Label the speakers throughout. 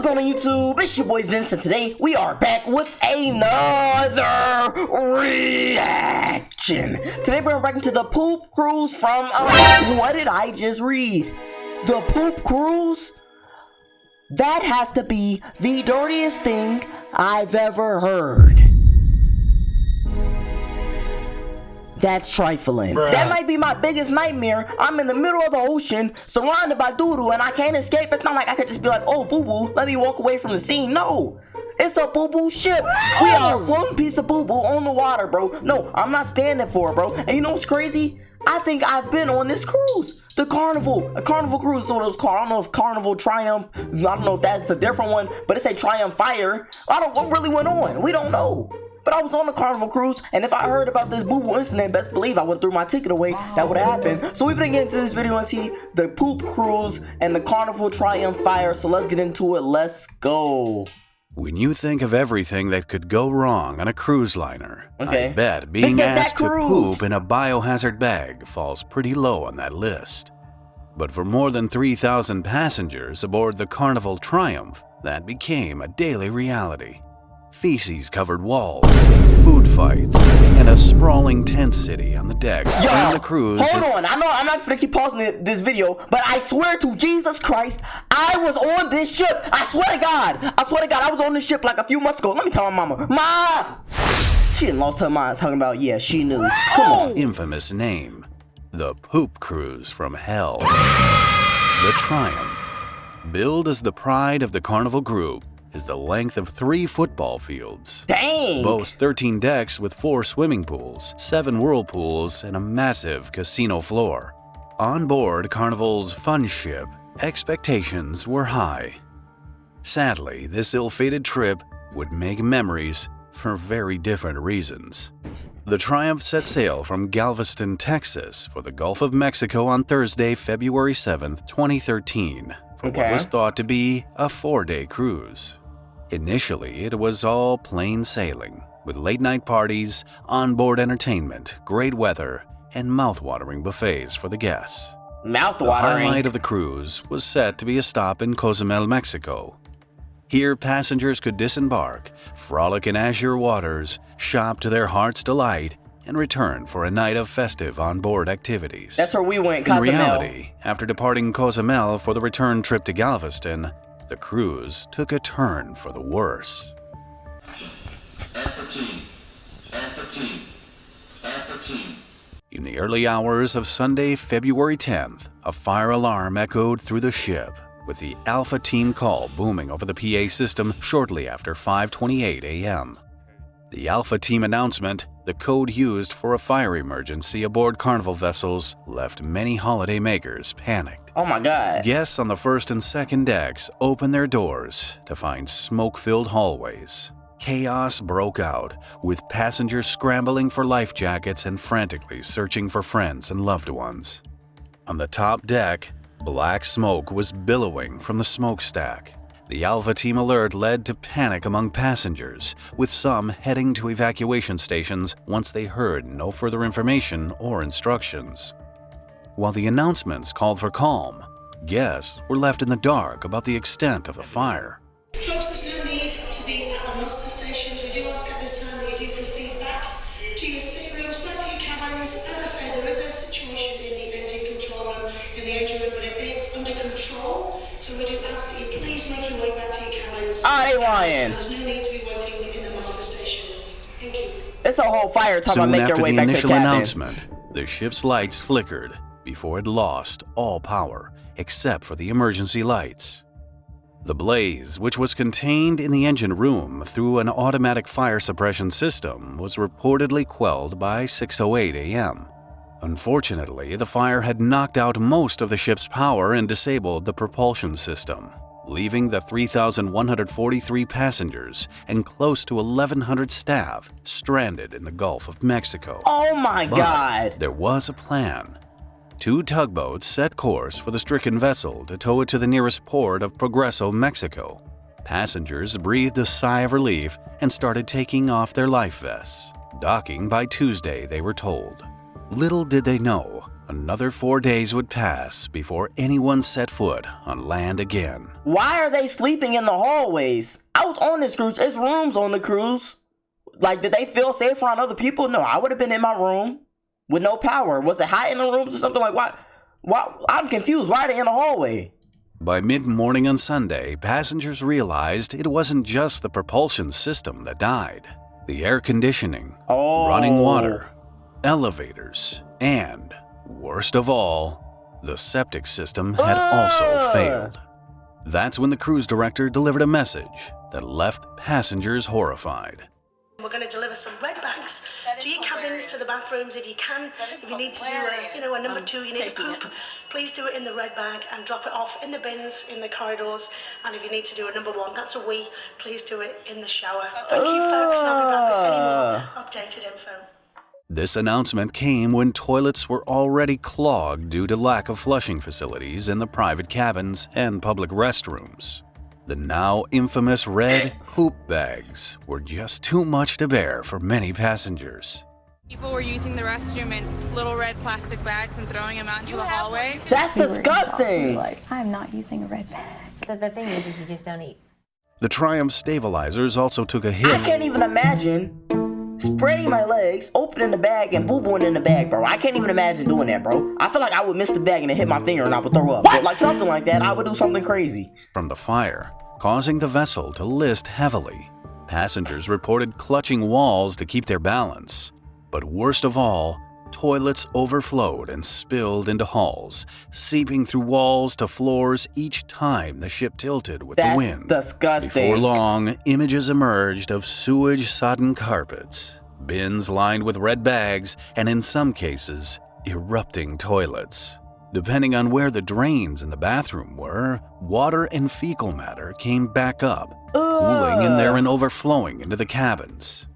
Speaker 1: What's going on YouTube? It's your boy Vince, and today we are back with another reaction. Today we're back into the poop cruise from, what did I just read? The poop cruise? That has to be the dirtiest thing I've ever heard. That's trifling. Bruh. That might be my biggest nightmare. I'm in the middle of the ocean, surrounded by doo-doo, and I can't escape. It's not like I could just be like, oh, boo-boo, let me walk away from the scene. No, it's a boo-boo ship. We are a floating piece of boo-boo on the water, bro. No, I'm not standing for it, bro. And you know what's crazy? I think I've been on this cruise. The Carnival. A Carnival cruise is what it was called. I don't know if Carnival Triumph, I don't know if that's a different one, but it's a Triumph Fire. What really went on? We don't know. But I was on the Carnival cruise, and if I heard about this boo-boo incident, best believe I would have threw my ticket away. That would have happened. So we're gonna get into this video and see the poop cruise and the Carnival Triumph Fire. So let's get into it. Let's go.
Speaker 2: When you think of everything that could go wrong on a cruise liner, I bet being asked to poop in a biohazard bag falls pretty low on that list. But for more than 3,000 passengers aboard the Carnival Triumph, that became a daily reality. Feces-covered walls, food fights, and a sprawling tent city on the decks during the cruise.
Speaker 1: Hold on, I know I'm not gonna keep pausing this video, but I swear to Jesus Christ, I was on this ship. I swear to God, I was on this ship like a few months ago. Let me tell my mama. Ma! She done lost her mind talking about, yeah, she knew. Come on.
Speaker 2: Its infamous name, the Poop Cruise from Hell. The Triumph, billed as the pride of the Carnival Group, is the length of 3 football fields.
Speaker 1: Dang!
Speaker 2: Boasts 13 decks with 4 swimming pools, 7 whirlpools, and a massive casino floor. On board Carnival's fun ship, expectations were high. Sadly, this ill-fated trip would make memories for very different reasons. The Triumph set sail from Galveston, Texas for the Gulf of Mexico on Thursday, February 7th, 2013, for what was thought to be a 4-day cruise. Initially, it was all plain sailing, with late-night parties, onboard entertainment, great weather, and mouth-watering buffets for the guests.
Speaker 1: Mouth-watering?
Speaker 2: The highlight of the cruise was set to be a stop in Cozumel, Mexico. Here, passengers could disembark, frolic in azure waters, shop to their heart's delight, and return for a night of festive onboard activities.
Speaker 1: That's where we went, Cozumel.
Speaker 2: In reality, after departing Cozumel for the return trip to Galveston, the cruise took a turn for the worse. In the early hours of Sunday, February 10th, a fire alarm echoed through the ship, with the Alpha Team call booming over the PA system shortly after 5:28 a.m. The Alpha Team announcement, the code used for a fire emergency aboard Carnival vessels, left many holidaymakers panicked.
Speaker 1: Oh my God.
Speaker 2: Guests on the first and second decks opened their doors to find smoke-filled hallways. Chaos broke out, with passengers scrambling for life jackets and frantically searching for friends and loved ones. On the top deck, black smoke was billowing from the smokestack. The Alpha Team alert led to panic among passengers, with some heading to evacuation stations once they heard no further information or instructions. While the announcements called for calm, guests were left in the dark about the extent of the fire.
Speaker 3: Folks, there's no need to be at the muster stations. We do ask at this time that you do proceed back to your staterooms, back to your cabins. As I say, there is a situation in the engine control room, in the engine room, but it is under control. So we do ask that you please make your way back to your cabins.
Speaker 1: They lying.
Speaker 3: There's no need to be waiting in the muster stations. Thank you.
Speaker 1: It's a whole fire talking about make your way back to the cabin.
Speaker 2: Soon after the initial announcement, the ship's lights flickered before it lost all power, except for the emergency lights. The blaze, which was contained in the engine room through an automatic fire suppression system, was reportedly quelled by 6:08 a.m. Unfortunately, the fire had knocked out most of the ship's power and disabled the propulsion system, leaving the 3,143 passengers and close to 1,100 staff stranded in the Gulf of Mexico.
Speaker 1: Oh my God!
Speaker 2: There was a plan. 2 tugboats set course for the stricken vessel to tow it to the nearest port of Progreso, Mexico. Passengers breathed a sigh of relief and started taking off their life vests, docking by Tuesday, they were told. Little did they know, Another 4 days would pass before anyone set foot on land again.
Speaker 1: Why are they sleeping in the hallways? I was on this cruise. It's rooms on the cruise. Like, did they feel safe around other people? No, I would have been in my room with no power. Was it hot in the rooms or something? Like, why? I'm confused. Why are they in the hallway?
Speaker 2: By mid-morning on Sunday, passengers realized it wasn't just the propulsion system that died. The air conditioning, running water, elevators, and, worst of all, the septic system had also failed. That's when the cruise director delivered a message that left passengers horrified.
Speaker 3: We're going to deliver some red bags to your cabins, to the bathrooms if you can. If you need to do a number 2, you need to poop, please do it in the red bag and drop it off in the bins, in the corridors. And if you need to do a number 1, that's a wee, please do it in the shower. Thank you, folks. I'll be back with any more updated info.
Speaker 2: This announcement came when toilets were already clogged due to lack of flushing facilities in the private cabins and public restrooms. The now infamous red poop bags were just too much to bear for many passengers.
Speaker 4: People were using the restroom in little red plastic bags and throwing them out into the hallway.
Speaker 1: That's disgusting.
Speaker 5: Like, I'm not using a red bag.
Speaker 6: The thing is you just don't eat.
Speaker 2: The Triumph stabilizers also took a hit.
Speaker 1: I can't even imagine spreading my legs, opening the bag, and boo-booing in the bag, bro. I can't even imagine doing that, bro. I feel like I would miss the bag and it hit my finger and I would throw up. But like something like that, I would do something crazy.
Speaker 2: From the fire, causing the vessel to list heavily. Passengers reported clutching walls to keep their balance. But worst of all, toilets overflowed and spilled into halls, seeping through walls to floors each time the ship tilted with the wind.
Speaker 1: That's disgusting.
Speaker 2: Before long, images emerged of sewage-sodden carpets, bins lined with red bags, and in some cases, erupting toilets. Depending on where the drains in the bathroom were, water and fecal matter came back up, pooling in there and overflowing into the cabins.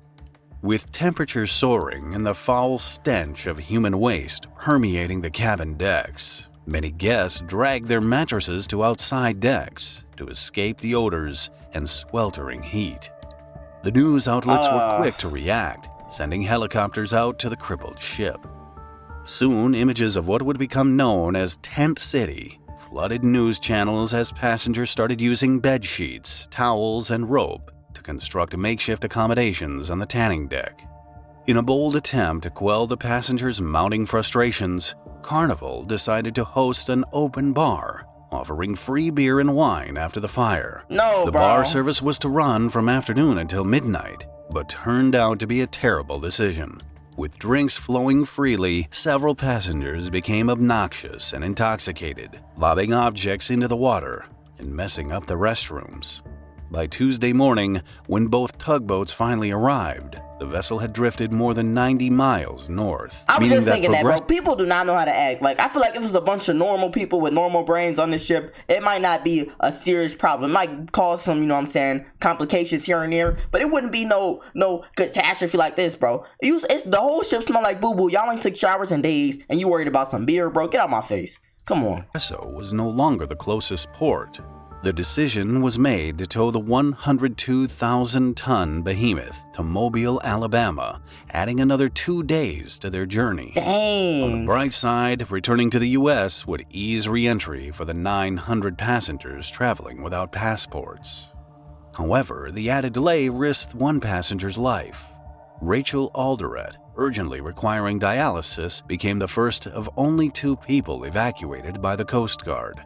Speaker 2: With temperatures soaring and the foul stench of human waste permeating the cabin decks, many guests dragged their mattresses to outside decks to escape the odors and sweltering heat. The news outlets were quick to react, sending helicopters out to the crippled ship. Soon, images of what would become known as Tent City flooded news channels as passengers started using bed sheets, towels, and rope to construct makeshift accommodations on the tanning deck. In a bold attempt to quell the passengers' mounting frustrations, Carnival decided to host an open bar, offering free beer and wine after the fire.
Speaker 1: No,
Speaker 2: the bar service was to run from afternoon until midnight, but turned out to be a terrible decision. With drinks flowing freely, several passengers became obnoxious and intoxicated, lobbing objects into the water and messing up the restrooms. By Tuesday morning, when both tugboats finally arrived, the vessel had drifted more than 90 miles north.
Speaker 1: I was just thinking that, bro. People do not know how to act. Like, I feel like if it's a bunch of normal people with normal brains on this ship, it might not be a serious problem. It might cause some, you know what I'm saying, complications here and there, but it wouldn't be no catastrophe like this, bro. It's the whole ship smell like boo-boo. Y'all ain't took showers in days, and you worried about some beer, bro. Get out my face. Come on.
Speaker 2: Vessel was no longer the closest port. The decision was made to tow the 102,000-ton behemoth to Mobile, Alabama, adding another 2 days to their journey.
Speaker 1: Dang.
Speaker 2: On the bright side, returning to the U.S. would ease re-entry for the 900 passengers traveling without passports. However, the added delay risked one passenger's life. Rachel Alderet, urgently requiring dialysis, became the first of only 2 people evacuated by the Coast Guard.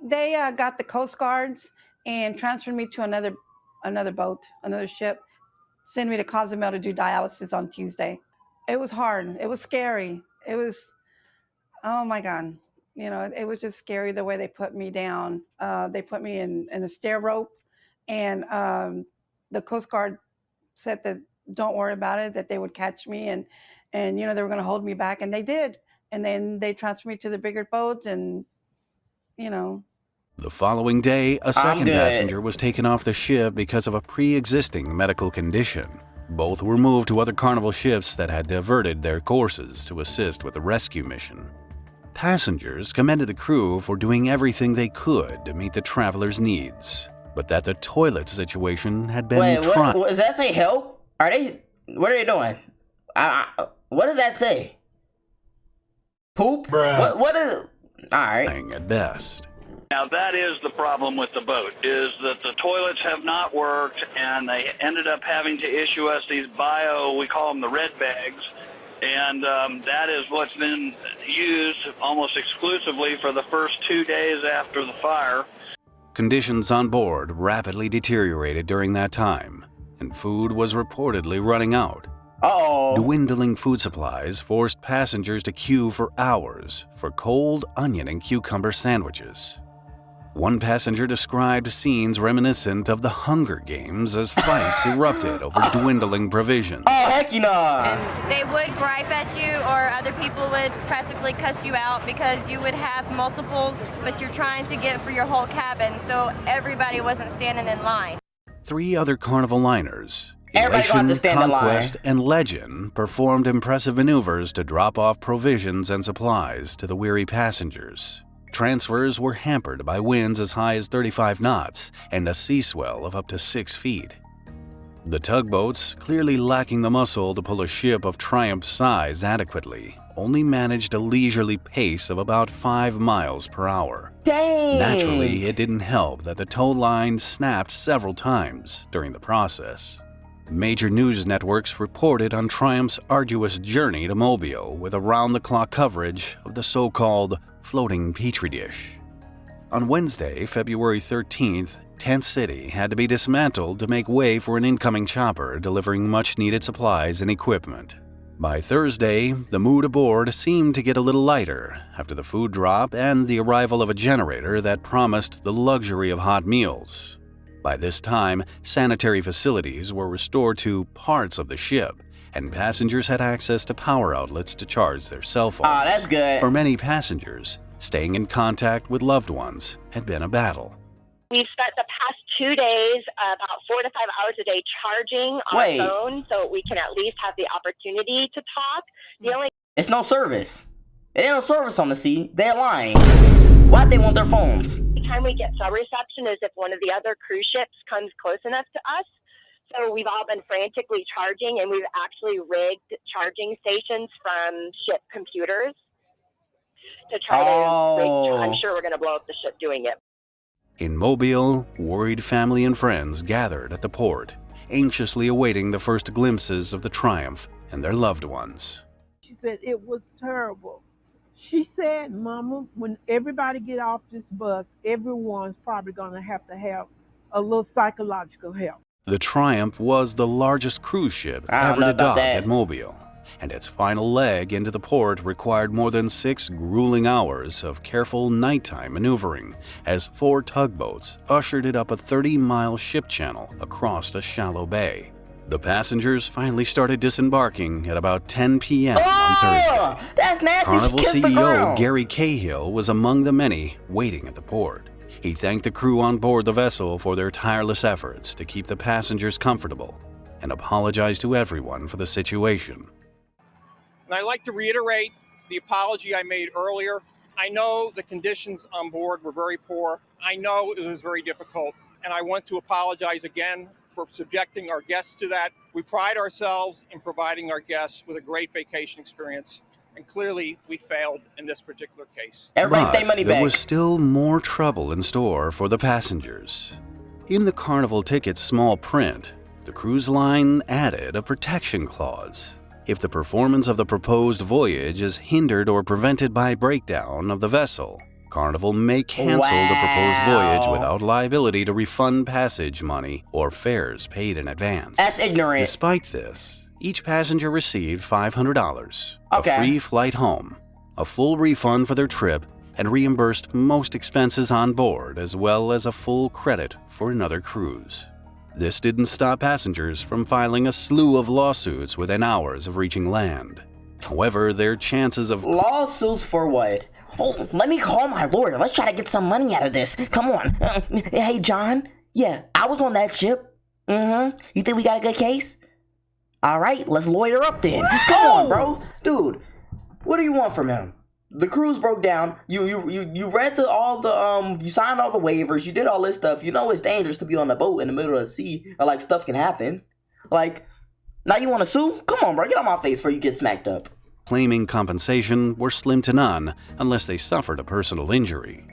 Speaker 7: They got the Coast Guards and transferred me to another boat, another ship, sent me to Cozumel to do dialysis on Tuesday. It was hard. It was scary. It was, oh my God. You know, it was just scary the way they put me down. They put me in a stair rope, and the Coast Guard said that don't worry about it, that they would catch me and you know, they were going to hold me back, and they did. And then they transferred me to the bigger boat, and, you know.
Speaker 2: The following day, a second passenger was taken off the ship because of a pre-existing medical condition. Both were moved to other Carnival ships that had diverted their courses to assist with the rescue mission. Passengers commended the crew for doing everything they could to meet the travelers' needs, but that the toilet situation had been
Speaker 1: what does that say? Help? What are they doing? What does that say? Poop? What is... Alright.
Speaker 2: At best.
Speaker 6: Now that is the problem with the boat, is that the toilets have not worked, and they ended up having to issue us these we call them the red bags, and that is what's been used almost exclusively for the first 2 days after the fire.
Speaker 2: Conditions on board rapidly deteriorated during that time, and food was reportedly running out.
Speaker 1: Uh-oh.
Speaker 2: Dwindling food supplies forced passengers to queue for hours for cold onion and cucumber sandwiches. One passenger described scenes reminiscent of the Hunger Games as fights erupted over dwindling provisions.
Speaker 1: Oh, heck nah.
Speaker 8: And they would gripe at you, or other people would practically cuss you out because you would have multiples, but you're trying to get for your whole cabin, so everybody wasn't standing in line.
Speaker 2: 3 other Carnival liners,
Speaker 1: Everybody gonna have to stand in line.
Speaker 2: Conquest, and Legend, performed impressive maneuvers to drop off provisions and supplies to the weary passengers. Transfers were hampered by winds as high as 35 knots and a sea swell of up to 6 feet. The tugboats, clearly lacking the muscle to pull a ship of Triumph's size adequately, only managed a leisurely pace of about 5 miles per hour.
Speaker 1: Dang!
Speaker 2: Naturally, it didn't help that the tow line snapped several times during the process. Major news networks reported on Triumph's arduous journey to Mobile with around-the-clock coverage of the so-called floating petri dish. On Wednesday, February 13th, Tent City had to be dismantled to make way for an incoming chopper delivering much-needed supplies and equipment. By Thursday, the mood aboard seemed to get a little lighter after the food drop and the arrival of a generator that promised the luxury of hot meals. By this time, sanitary facilities were restored to parts of the ship, and passengers had access to power outlets to charge their cell phones.
Speaker 1: Oh, that's good.
Speaker 2: For many passengers, staying in contact with loved ones had been a battle.
Speaker 9: We've spent the past 2 days about 4 to 5 hours a day charging our phone so we can at least have the opportunity to talk.
Speaker 1: It's no service. It ain't no service on the sea. They're lying. Why'd they want their phones?
Speaker 9: The time we get cell reception is if one of the other cruise ships comes close enough to us. So we've all been frantically charging, and we've actually rigged charging stations from ship computers to try to, I'm sure we're going to blow up the ship doing it.
Speaker 2: In Mobile, worried family and friends gathered at the port, anxiously awaiting the first glimpses of the Triumph and their loved ones.
Speaker 10: She said it was terrible. She said, Mama, when everybody get off this bus, everyone's probably going to have a little psychological help.
Speaker 2: The Triumph was the largest cruise ship ever to dock at Mobile, and its final leg into the port required more than 6 grueling hours of careful nighttime maneuvering as 4 tugboats ushered it up a 30-mile ship channel across the shallow bay. The passengers finally started disembarking at about 10 p.m. on Thursday.
Speaker 1: That's nasty.
Speaker 2: Carnival
Speaker 1: She kissed the
Speaker 2: CEO
Speaker 1: ground.
Speaker 2: Gary Cahill was among the many waiting at the port. He thanked the crew on board the vessel for their tireless efforts to keep the passengers comfortable and apologized to everyone for the situation.
Speaker 11: And I'd like to reiterate the apology I made earlier. I know the conditions on board were very poor. I know it was very difficult, and I want to apologize again for subjecting our guests to that. We pride ourselves in providing our guests with a great vacation experience, and clearly we failed in this particular case.
Speaker 1: Everybody pay money back.
Speaker 2: There was still more trouble in store for the passengers. In the Carnival ticket's small print, the cruise line added a protection clause. If the performance of the proposed voyage is hindered or prevented by breakdown of the vessel, Carnival may cancel the proposed voyage without liability to refund passage money or fares paid in advance.
Speaker 1: That's ignorant.
Speaker 2: Despite this, each passenger received $500, a free flight home, a full refund for their trip, and reimbursed most expenses on board, as well as a full credit for another cruise. This didn't stop passengers from filing a slew of lawsuits within hours of reaching land. However, their chances of...
Speaker 1: Lawsuits for what? Oh, let me call my lawyer. Let's try to get some money out of this. Come on. Hey, John. Yeah, I was on that ship. You think we got a good case? All right, let's lawyer up then. Come on, bro. Dude, what do you want from him? The cruise broke down. You read you signed all the waivers. You did all this stuff. You know it's dangerous to be on a boat in the middle of the sea. Or, like, stuff can happen. Like, now you want to sue? Come on, bro. Get on my face before you get smacked up.
Speaker 2: claiming compensation were slim to none unless they suffered a personal injury.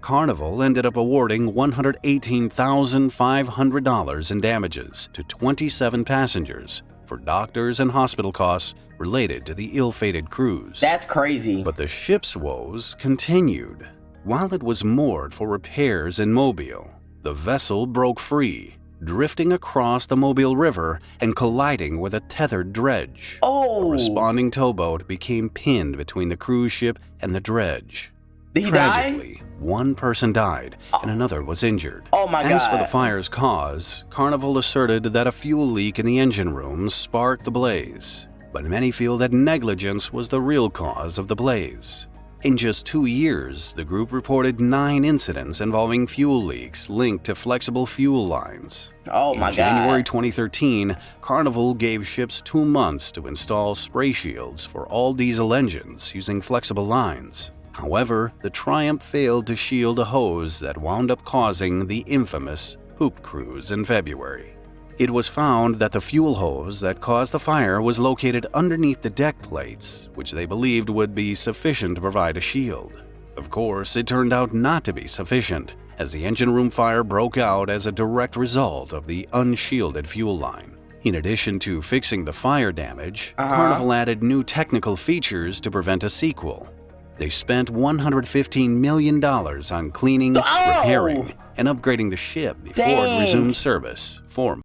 Speaker 2: Carnival ended up awarding $118,500 in damages to 27 passengers for doctors and hospital costs related to the ill-fated cruise.
Speaker 1: That's crazy.
Speaker 2: But the ship's woes continued. While it was moored for repairs in Mobile, the vessel broke free, drifting across the Mobile River and colliding with a tethered dredge.
Speaker 1: Oh!
Speaker 2: A responding towboat became pinned between the cruise ship and the dredge.
Speaker 1: Did he
Speaker 2: Tragically,
Speaker 1: die?
Speaker 2: one person died and another was injured.
Speaker 1: Oh my God.
Speaker 2: As for the fire's cause, Carnival asserted that a fuel leak in the engine room sparked the blaze, but many feel that negligence was the real cause of the blaze. In just 2 years, the group reported 9 incidents involving fuel leaks linked to flexible fuel lines.
Speaker 1: Oh my God.
Speaker 2: In January 2013, Carnival gave ships 2 months to install spray shields for all diesel engines using flexible lines. However, the Triumph failed to shield a hose that wound up causing the infamous poop cruise in February. It was found that the fuel hose that caused the fire was located underneath the deck plates, which they believed would be sufficient to provide a shield. Of course, it turned out not to be sufficient, as the engine room fire broke out as a direct result of the unshielded fuel line. In addition to fixing the fire damage, Carnival added new technical features to prevent a sequel. They spent $115 million on cleaning, repairing, and upgrading the ship before it resumed service. 4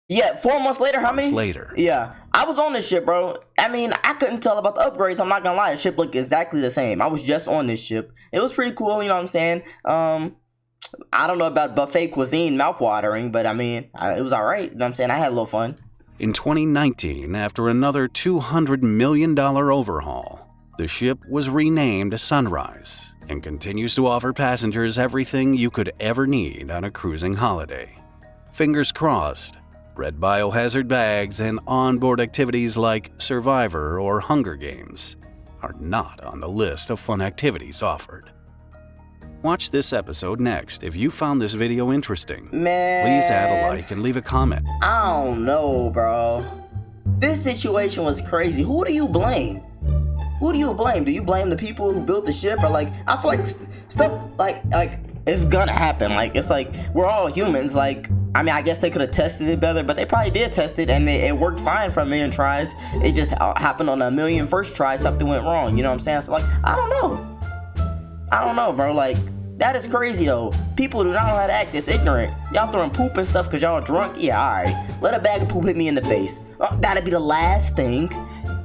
Speaker 1: months later, how many?
Speaker 2: Later.
Speaker 1: Yeah, I was on this ship, bro. I mean, I couldn't tell about the upgrades. I'm not gonna lie, the ship looked exactly the same. I was just on this ship. It was pretty cool, you know what I'm saying? I don't know about buffet cuisine, mouth-watering, but I mean, it was alright, you know what I'm saying? I had a little fun.
Speaker 2: In 2019, after another $200 million overhaul, the ship was renamed Sunrise and continues to offer passengers everything you could ever need on a cruising holiday. Fingers crossed, red biohazard bags and onboard activities like Survivor or Hunger Games are not on the list of fun activities offered. Watch this episode next if you found this video interesting.
Speaker 1: Man.
Speaker 2: Please add a like and leave a comment.
Speaker 1: I don't know, bro. This situation was crazy. Who do you blame? Who do you blame? Do you blame the people who built the ship? Or like, I feel like stuff like it's gonna happen. Like, it's like, we're all humans. Like, I mean, I guess they could have tested it better, but they probably did test it and it worked fine for 1,000,000 tries. It just happened on 1,000,000 first try, something went wrong. You know what I'm saying? So like, I don't know, bro. Like, that is crazy though. People do not know how to act this ignorant. Y'all throwing poop and stuff because y'all drunk? Yeah, alright. Let a bag of poop hit me in the face. That'd be the last thing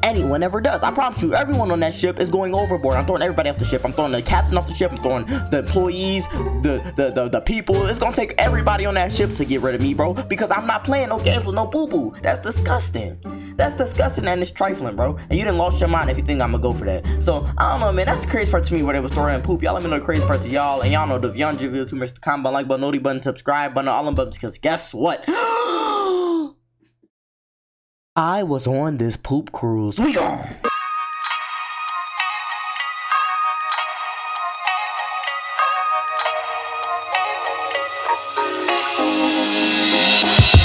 Speaker 1: anyone ever does. I promise you, everyone on that ship is going overboard. I'm throwing everybody off the ship. I'm throwing the captain off the ship. I'm throwing the employees, the people. It's gonna take everybody on that ship to get rid of me, bro. Because I'm not playing no games with no boo-boo. That's disgusting. That's disgusting and it's trifling, bro. And you didn't lost your mind if you think I'm gonna go for that. So, I don't know, man. That's the crazy part to me where they was throwing poop. Y'all let me know the crazy part to y'all. And y'all know the Vyanja video too much. The comment button, like button, noti button, subscribe button, all them buttons. Because guess what? I was on this poop cruise. We gone.